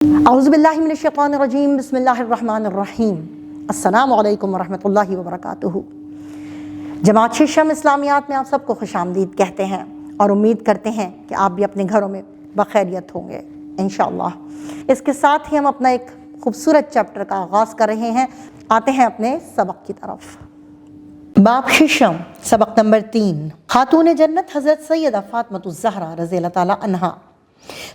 اعوذ باللہ من الشیطان الرجیم، بسم اللہ الرحمن الرحیم۔ السلام علیکم ورحمۃ اللہ وبرکاتہ۔ جماعت ششم اسلامیات میں آپ سب کو خوش آمدید کہتے ہیں اور امید کرتے ہیں کہ آپ بھی اپنے گھروں میں بخیریت ہوں گے انشاءاللہ۔ اس کے ساتھ ہی ہم اپنا ایک خوبصورت چیپٹر کا آغاز کر رہے ہیں۔ آتے ہیں اپنے سبق کی طرف۔ باب ششم، سبق نمبر 3، خاتون جنت حضرت سیدہ فاطمۃ الزہرا رضی اللہ تعالی عنہا۔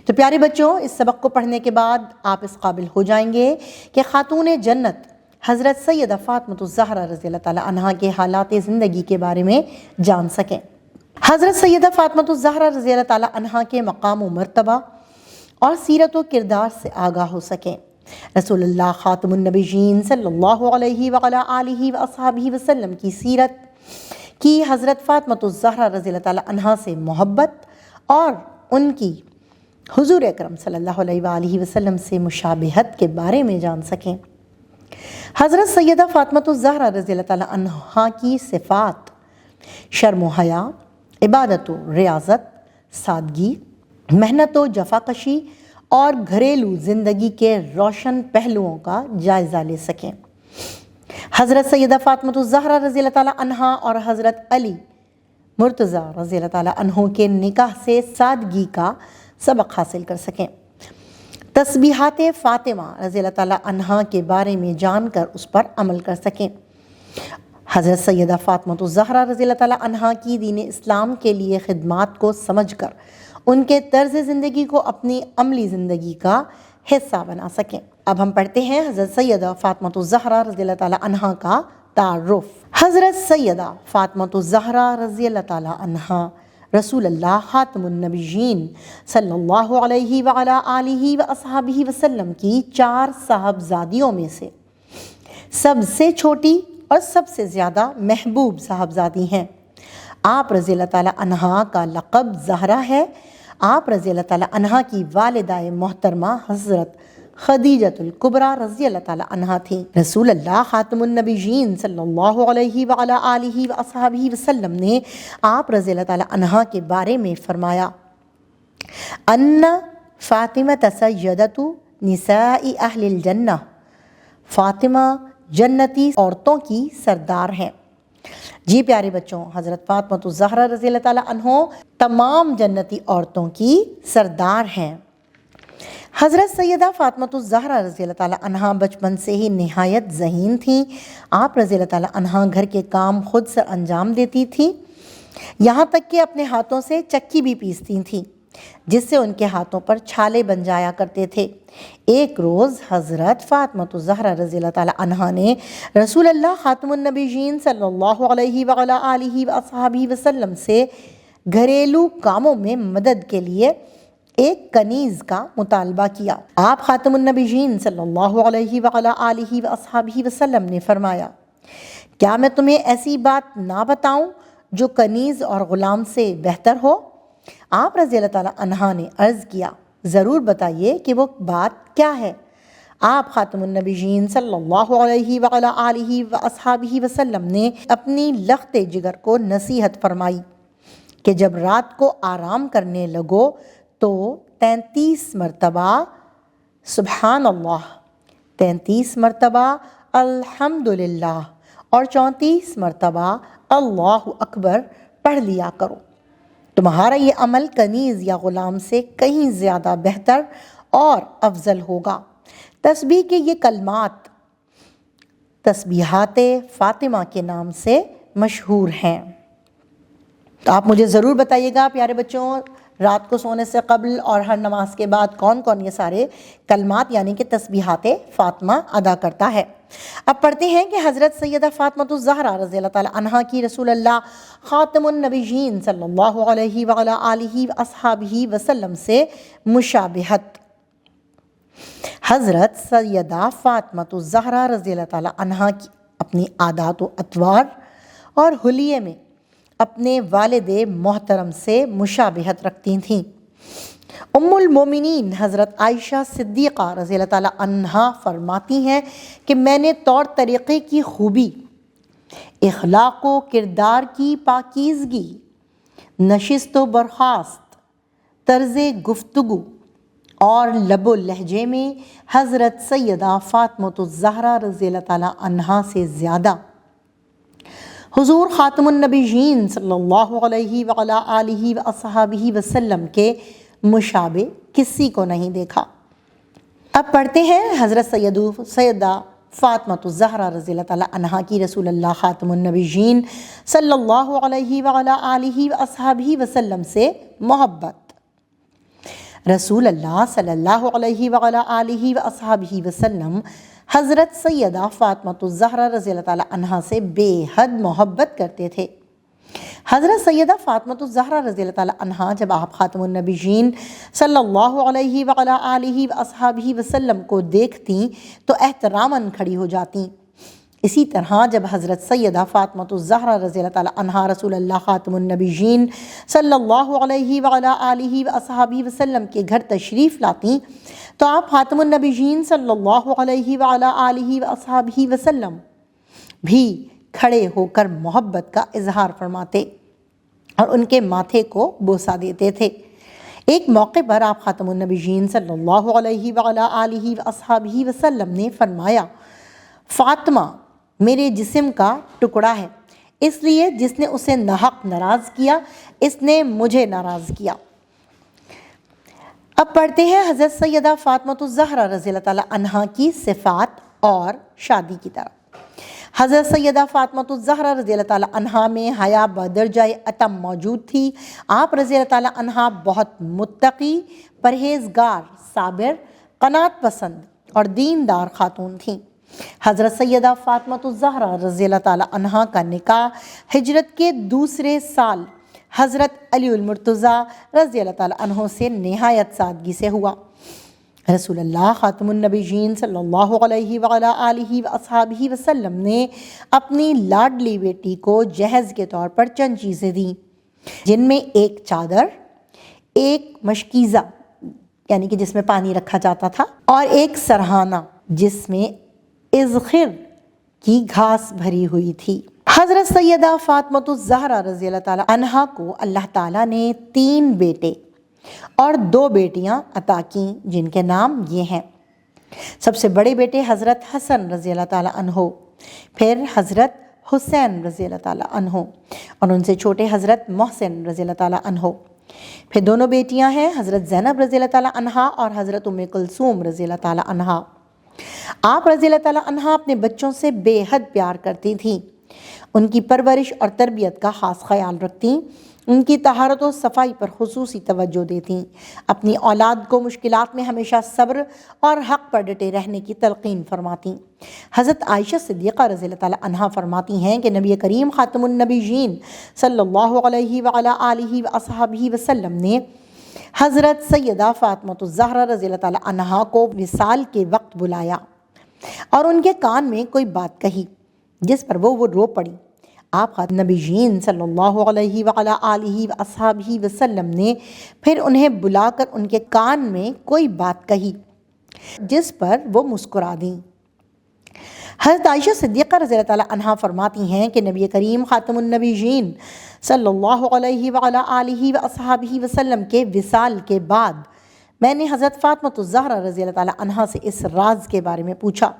تو پیارے بچوں، اس سبق کو پڑھنے کے بعد آپ اس قابل ہو جائیں گے کہ خاتون جنت حضرت سیدہ فاطمۃ الزہرا رضی اللہ تعالی عنہا کے حالات زندگی کے بارے میں جان سکیں۔ حضرت سیدہ فاطمۃ الزہرا رضی اللہ تعالی عنہا کے مقام و مرتبہ اور سیرت و کردار سے آگاہ ہو سکیں۔ رسول اللہ خاتم النبیین صلی اللہ علیہ وعلی آلہ وصحبہ وسلم کی سیرت کی حضرت فاطمۃ الزہرا رضی اللہ تعالی عنہا سے محبت اور ان کی حضور اکرم صلی اللہ علیہ وآلہ وسلم سے مشابہت کے بارے میں جان سکیں۔ حضرت سیدہ فاطمۃ الزہرا رضی اللہ تعالی عنہا کی صفات شرم و حیا، عبادت و ریاضت، سادگی، محنت و جفاکشی اور گھریلو زندگی کے روشن پہلوؤں کا جائزہ لے سکیں۔ حضرت سیدہ فاطمۃ الزہرا رضی اللہ تعالی عنہا اور حضرت علی مرتضیٰ رضی اللہ تعالی عنہ کے نکاح سے سادگی کا سبق حاصل کر سکیں۔ تسبیحات فاطمہ رضی اللہ تعالی عنہا کے بارے میں جان کر اس پر عمل کر سکیں۔ حضرت سیدہ فاطمۃ الزہرا رضی اللہ تعالی عنہا کی دین اسلام کے لیے خدمات کو سمجھ کر ان کے طرز زندگی کو اپنی عملی زندگی کا حصہ بنا سکیں۔ اب ہم پڑھتے ہیں حضرت سیدہ فاطمۃ الزہرا رضی اللہ تعالی عنہا کا تعارف۔ حضرت سیدہ فاطمۃ الزہرا رضی اللہ تعالی عنہا رسول اللہ خاتم النبیین صلی اللہ علیہ وعلی آلہ وصحبہ وسلم کی 4 صاحبزادیوں میں سے سب سے چھوٹی اور سب سے زیادہ محبوب صاحبزادی ہیں۔ آپ رضی اللہ تعالی عنہا کا لقب زہرا ہے۔ آپ رضی اللہ تعالی عنہا کی والدہ محترمہ حضرت خدیجۃ الکبریٰ رضی اللہ تعالی عنہا تھیں۔ رسول اللہ خاتم النبیین صلی اللہ علیہ وعلی آلہ وصحبہ وسلم نے آپ رضی اللہ تعالی عنہا کے بارے میں فرمایا، ان فاطمہ سیدۃ نساء اہل الجنہ، فاطمہ جنتی عورتوں کی سردار ہیں۔ جی پیارے بچوں، حضرت فاطمۃ الزہرا رضی اللہ تعالی عنہ تمام جنتی عورتوں کی سردار ہیں۔ حضرت سیدہ فاطمۃ الزہرا رضی اللہ تعالی عنہا بچپن سے ہی نہایت ذہین تھیں۔ آپ رضی اللہ تعالی عنہا گھر کے کام خود سے انجام دیتی تھیں، یہاں تک کہ اپنے ہاتھوں سے چکی بھی پیستی تھیں، جس سے ان کے ہاتھوں پر چھالے بن جایا کرتے تھے۔ ایک روز حضرت فاطمۃ الزہرا رضی اللہ تعالی عنہا نے رسول اللہ خاتم النبیین صلی اللہ علیہ وعلی آلہ وصحبہ وسلم سے گھریلو کاموں میں مدد کے لیے ایک کنیز کا مطالبہ کیا۔ آپ خاتم النبیین صلی اللہ علیہ وعلی آلہ وصحبہ وسلم نے فرمایا، کیا میں تمہیں ایسی بات نہ بتاؤں جو کنیز اور غلام سے بہتر ہو؟ آپ رضی اللہ تعالی عنہا نے عرض کیا، ضرور بتائیے کہ وہ بات کیا ہے۔ آپ خاتم النبیین صلی اللہ علیہ وعلی آلہ وصحبہ وسلم نے اپنی لخت جگر کو نصیحت فرمائی کہ جب رات کو آرام کرنے لگو تو 33 مرتبہ سبحان اللہ، 33 مرتبہ الحمدللہ اور 34 مرتبہ اللہ اکبر پڑھ لیا کرو۔ تمہارا یہ عمل کنیز یا غلام سے کہیں زیادہ بہتر اور افضل ہوگا۔ تسبیح کے یہ کلمات تسبیحات فاطمہ کے نام سے مشہور ہیں۔ تو آپ مجھے ضرور بتائیے گا پیارے بچوں، رات کو سونے سے قبل اور ہر نماز کے بعد کون کون یہ سارے کلمات یعنی کہ تسبیحات فاطمہ ادا کرتا ہے۔ اب پڑھتے ہیں کہ حضرت سیدہ فاطمۃ الزہرا رضی اللہ تعالی عنہا کی رسول اللہ خاتم النبیین صلی اللہ علیہ وعلی آلہ وصحبہ وسلم سے مشابہت۔ حضرت سیدہ فاطمۃ الزہرا رضی اللہ تعالی عنہا کی اپنی عادات و اطوار اور حلیے میں اپنے والد محترم سے مشابہت رکھتی تھیں۔ ام المومنین حضرت عائشہ صدیقہ رضی اللہ تعالی عنہا فرماتی ہیں کہ میں نے طور طریقے کی خوبی، اخلاق و کردار کی پاکیزگی، نشست و برخاست، طرز گفتگو اور لب و لہجے میں حضرت سیدہ فاطمۃ الزہرا رضی اللہ تعالیٰ عنہا سے زیادہ حضور خاتم النبیین صلی اللہ علیہ وعلیٰ آلہ وصحبہ وسلم کے مشابہ کسی کو نہیں دیکھا۔ اب پڑھتے ہیں حضرت سیدہ فاطمۃ الزہرا رضی اللہ تعالیٰ عنہا کی رسول اللہ خاتم النبیین صلی اللہ علیہ وعلیٰ آلہ وصحبہ وسلم سے محبت۔ رسول اللہ صلی اللہ علیہ وعلیٰ آلہ وصحبہ وسلم حضرت سیدہ فاطمۃ الزہرا رضی اللہ تعالیٰ عنہا سے بے حد محبت کرتے تھے۔ حضرت سیدہ فاطمۃ الزہرا رضی اللہ تعالیٰ عنہا جب آپ خاتم النبیین صلی اللہ علیہ وعلیٰ آلہ وصحبہ وسلم کو دیکھتیں تو احتراماً کھڑی ہو جاتیں۔ اسی طرح جب حضرت سیدہ فاطمۃ الزہرا رضی اللہ تعالیٰ عنہا رسول اللہ خاتم النبیین صلی اللہ علیہ وعلیٰ آلہ وصحبہ وسلم کے گھر تشریف لاتیں تو آپ خاتم النبیین صلی اللہ علیہ وعلیٰ آلہ وصحبہ وسلم بھی کھڑے ہو کر محبت کا اظہار فرماتے اور ان کے ماتھے کو بوسہ دیتے تھے۔ ایک موقع پر آپ خاتم النبیین صلی اللہ علیہ وعلیٰ آلہ وصحبہ وسلم نے فرمایا، فاطمہ میرے جسم کا ٹکڑا ہے، اس لیے جس نے اسے ناحق ناراض کیا اس نے مجھے ناراض کیا۔ اب پڑھتے ہیں حضرت سیدہ فاطمۃ الزہرا رضی اللہ تعالیٰ عنہا کی صفات اور شادی کی طرف۔ حضرت سیدہ فاطمۃ الزہرا رضی اللہ تعالیٰ عنہا میں حیا بدرجہ اتم موجود تھی۔ آپ رضی اللہ تعالیٰ عنہا بہت متقی، پرہیزگار، صابر، قناعت پسند اور دیندار خاتون تھیں۔ حضرت سیدہ فاطمۃ الزہرا رضی اللہ تعالیٰ عنہا کا نکاح ہجرت کے دوسرے سال حضرت علی المرتضیٰ رضی اللہ تعالیٰ عنہ سے نہایت سادگی سے ہوا۔ رسول اللہ خاتم النبیین صلی اللہ علیہ وعلیٰ آلہ وصحبہ وسلم نے اپنی لاڈلی بیٹی کو جہیز کے طور پر چند چیزیں دیں، جن میں ایک چادر، ایک مشکیزہ یعنی کہ جس میں پانی رکھا جاتا تھا، اور ایک سرہانہ جس میں اذخر کی گھاس بھری ہوئی تھی۔ حضرت سیدہ فاطمۃ الزہرا رضی اللہ تعالیٰ عنہا کو اللہ تعالیٰ نے 3 بیٹے اور 2 بیٹیاں عطا کیں، جن کے نام یہ ہیں۔ سب سے بڑے بیٹے حضرت حسن رضی اللہ تعالیٰ عنہ، پھر حضرت حسین رضی اللہ تعالیٰ عنہ، اور ان سے چھوٹے حضرت محسن رضی اللہ تعالیٰ عنہ۔ پھر 2 بیٹیاں ہیں حضرت زینب رضی اللہ تعالیٰ عنہا اور حضرت ام کلثوم رضی اللہ تعالیٰ عنہا۔ آپ رضی اللہ تعالیٰ عنہا اپنے بچوں سے بے حد پیار کرتی تھیں، ان کی پرورش اور تربیت کا خاص خیال رکھتیں، ان کی طہارت و صفائی پر خصوصی توجہ دیتیں، اپنی اولاد کو مشکلات میں ہمیشہ صبر اور حق پر ڈٹے رہنے کی تلقین فرماتیں۔ حضرت عائشہ صدیقہ رضی اللہ تعالیٰ عنہا فرماتی ہیں کہ نبی کریم خاتم النبیین صلی اللہ علیہ وعلیٰ آلہ وصحبہ وسلم نے حضرت سیدہ فاطمۃ الزہرا رضی اللہ تعالیٰ عنہا کو وصال کے وقت بلایا اور ان کے کان میں کوئی بات کہی جس پر وہ رو پڑی۔ آپ خاتم النبیین صلی اللہ علیہ وعلیٰ آلہ وصحبہ وسلم نے پھر انہیں بلا کر ان کے کان میں کوئی بات کہی جس پر وہ مسکرا دیں۔ حضرت عائشہ صدیقہ رضی اللہ تعالیٰ عنہا فرماتی ہیں کہ نبی کریم خاتم النبیین صلی اللہ علیہ وعلیٰ آلہ وصحبہ وسلم کے وصال کے بعد میں نے حضرت فاطمۃ الزہرا رضی اللہ تعالیٰ عنہا سے اس راز کے بارے میں پوچھا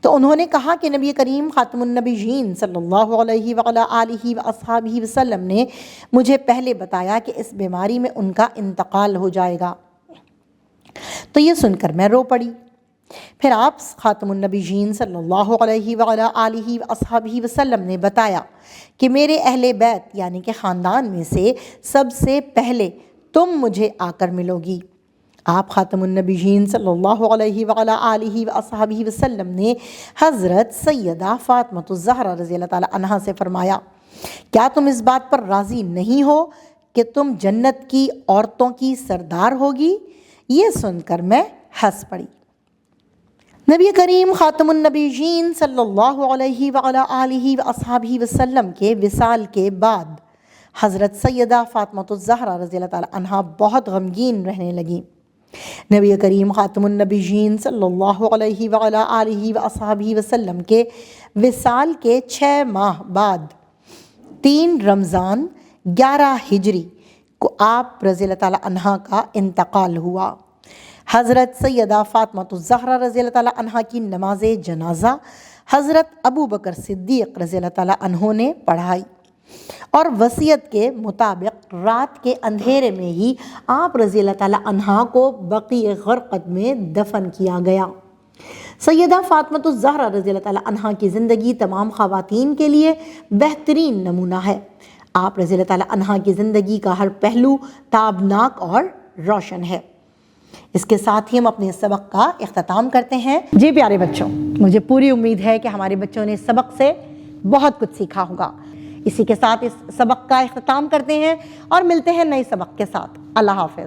تو انہوں نے کہا کہ نبی کریم خاتم النبیین صلی اللہ علیہ وعلیٰ آلہ وصحبہ وسلم نے مجھے پہلے بتایا کہ اس بیماری میں ان کا انتقال ہو جائے گا، تو یہ سن کر میں رو پڑی۔ پھر آپ خاتم النبیین صلی اللہ علیہ وعلیٰ آلہ وصحبہ وسلم نے بتایا کہ میرے اہل بیت یعنی کہ خاندان میں سے سب سے پہلے تم مجھے آ کر ملو گی۔ آپ خاتم النبیین صلی اللہ علیہ وعلیٰ آلہ وصحبہ وسلم نے حضرت سیدہ فاطمۃ الزہرا رضی اللہ تعالیٰ عنہا سے فرمایا، کیا تم اس بات پر راضی نہیں ہو کہ تم جنت کی عورتوں کی سردار ہوگی؟ یہ سن کر میں ہنس پڑی۔ نبی کریم خاتم النبیین صلی اللہ علیہ وعلیٰ آلہ وصحبہ وسلم کے وصال کے بعد حضرت سیدہ فاطمۃ الزہرا رضی اللہ تعالیٰ عنہا بہت غمگین رہنے لگیں۔ نبی کریم خاتم النبیین صلی اللہ علیہ وعلیٰ آلہ وصحبہ وسلم کے وصال کے 6 ماہ بعد 3 رمضان 11 ہجری کو آپ رضی اللہ تعالیٰ عنہا کا انتقال ہوا۔ حضرت سیدہ فاطمۃ الزہرا رضی اللہ تعالیٰ عنہ کی نماز جنازہ حضرت ابو بکر صدیق رضی اللہ تعالیٰ عنہ نے پڑھائی اور وصیت کے مطابق رات کے اندھیرے میں ہی آپ رضی اللہ تعالیٰ عنہ کو بقیع غرقد میں دفن کیا گیا۔ سیدہ فاطمۃ الزہرا رضی اللہ تعالیٰ عنہ کی زندگی تمام خواتین کے لیے بہترین نمونہ ہے۔ آپ رضی اللہ تعالیٰ عنہ کی زندگی کا ہر پہلو تابناک اور روشن ہے۔ اس کے ساتھ ہی ہم اپنے سبق کا اختتام کرتے ہیں۔ جی پیارے بچوں، مجھے پوری امید ہے کہ ہمارے بچوں نے اس سبق سے بہت کچھ سیکھا ہوگا۔ اسی کے ساتھ اس سبق کا اختتام کرتے ہیں اور ملتے ہیں نئے سبق کے ساتھ۔ اللہ حافظ۔